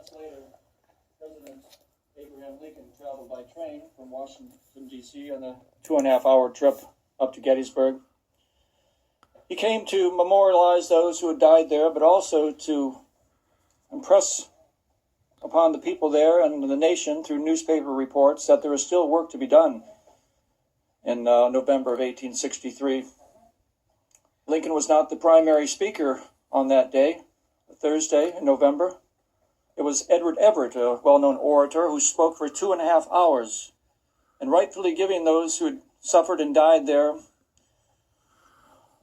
months later, President Abraham Lincoln traveled by train from Washington, D.C. on a 2.5-hour trip up to Gettysburg. He came to memorialize those who had died there, but also to impress upon the people there and the nation through newspaper reports that there was still work to be done in November of 1863. Lincoln was not the primary speaker on that day, Thursday in November. It was Edward Everett, a well-known orator, who spoke for 2.5 hours, and rightfully giving those who had suffered and died there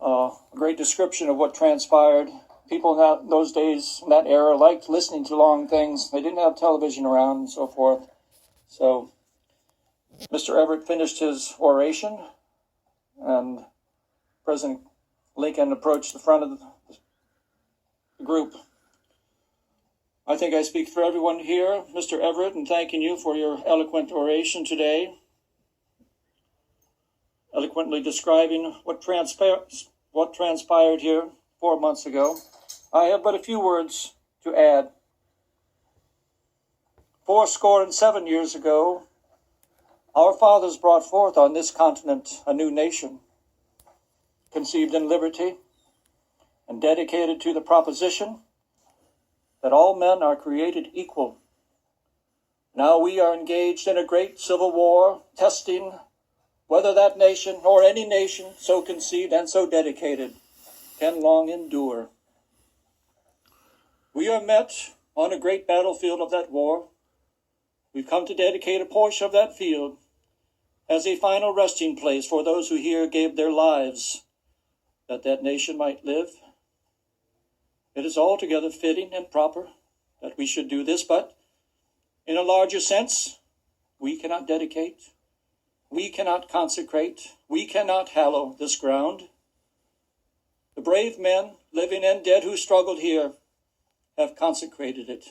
a great description of what transpired. People in those days, in that era, liked listening to long things. They didn't have television around and so forth. So Mr. Everett finished his oration, and President Lincoln approached the front of the group. I think I speak for everyone here, Mr. Everett, in thanking you for your eloquent oration today, eloquently describing what transpired here 4 months ago. I have but a few words to add. 77 years ago, our fathers brought forth on this continent a new nation, conceived in liberty and dedicated to the proposition that all men are created equal. Now we are engaged in a great civil war, testing whether that nation or any nation so conceived and so dedicated can long endure. We are met on a great battlefield of that war. We've come to dedicate a portion of that field as a final resting place for those who here gave their lives that that nation might live. It is altogether fitting and proper that we should do this, but in a larger sense, we cannot dedicate, we cannot consecrate, we cannot hallow this ground. The brave men, living and dead, who struggled here have consecrated it,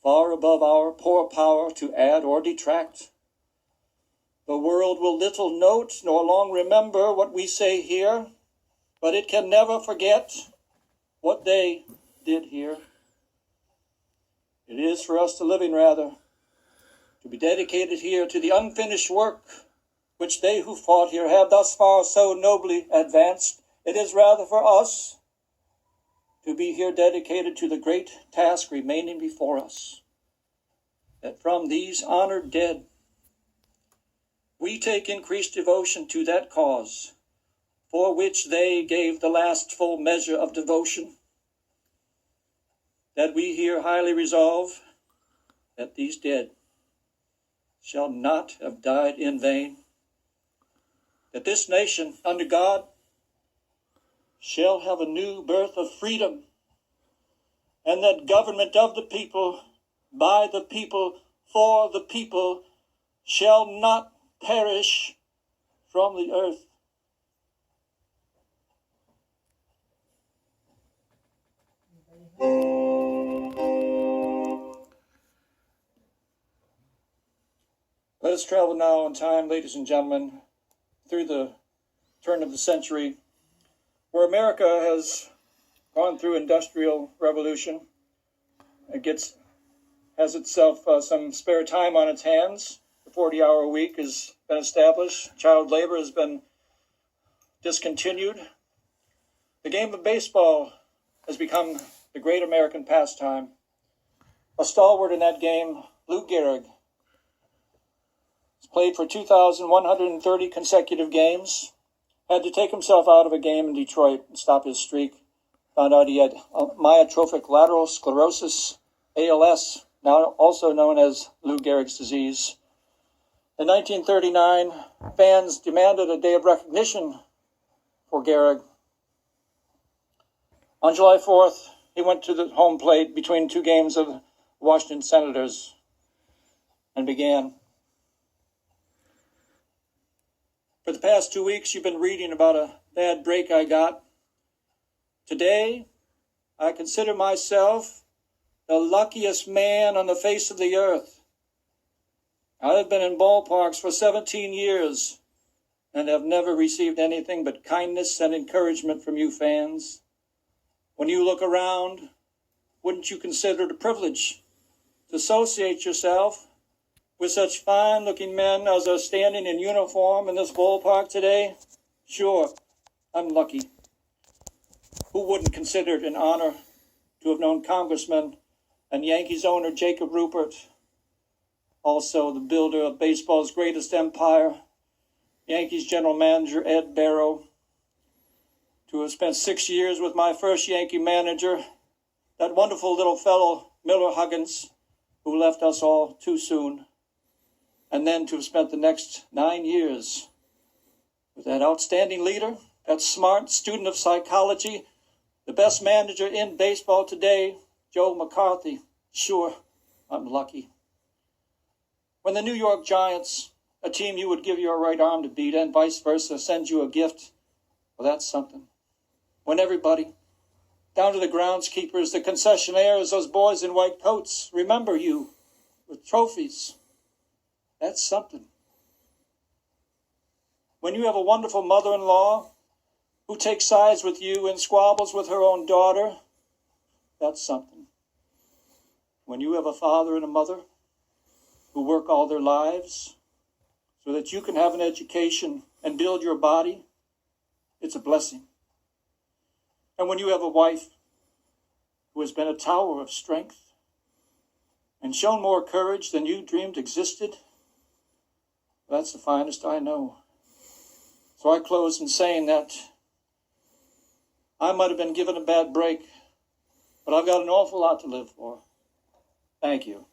far above our poor power to add or detract. The world will little note nor long remember what we say here, but it can never forget what they did here. It is for us, the living rather, to be dedicated here to the unfinished work which they who fought here have thus far so nobly advanced. It is rather for us to be here dedicated to the great task remaining before us, that from these honored dead we take increased devotion to that cause for which they gave the last full measure of devotion, that we here highly resolve that these dead shall not have died in vain, that this nation under God shall have a new birth of freedom, and that government of the people, by the people, for the people, shall not perish from the earth. Let us travel now in time, ladies and gentlemen, through the turn of the century, where America has gone through industrial revolution. It has itself some spare time on its hands. The 40-hour week has been established. Child labor has been discontinued. The game of baseball has become the great American pastime. A stalwart in that game, Lou Gehrig, has played for 2,130 consecutive games, had to take himself out of a game in Detroit and stop his streak. Found out he had myotrophic lateral sclerosis, ALS, now also known as Lou Gehrig's disease. In 1939, fans demanded a day of recognition for Gehrig. On July 4th, he went to the home plate between two games of the Washington Senators and began. For the past 2 weeks, you've been reading about a bad break I got. Today, I consider myself the luckiest man on the face of the earth. I have been in ballparks for 17 years and have never received anything but kindness and encouragement from you fans. When you look around, wouldn't you consider it a privilege to associate yourself with such fine-looking men as are standing in uniform in this ballpark today? Sure, I'm lucky. Who wouldn't consider it an honor to have known Congressman and Yankees owner Jacob Rupert, also the builder of baseball's greatest empire, Yankees general manager Ed Barrow, to have spent 6 years with my first Yankee manager, that wonderful little fellow Miller Huggins, who left us all too soon, and then to have spent the next 9 years with that outstanding leader, that smart student of psychology, the best manager in baseball today, Joe McCarthy. Sure, I'm lucky. When the New York Giants, a team you would give your right arm to beat and vice versa, sends you a gift, well, that's something. When everybody, down to the groundskeepers, the concessionaires, those boys in white coats, remember you with trophies, that's something. When you have a wonderful mother-in-law who takes sides with you and squabbles with her own daughter, that's something. When you have a father and a mother who work all their lives so that you can have an education and build your body, it's a blessing. And when you have a wife who has been a tower of strength and shown more courage than you dreamed existed, that's the finest I know. So I close in saying that I might have been given a bad break, but I've got an awful lot to live for. Thank you.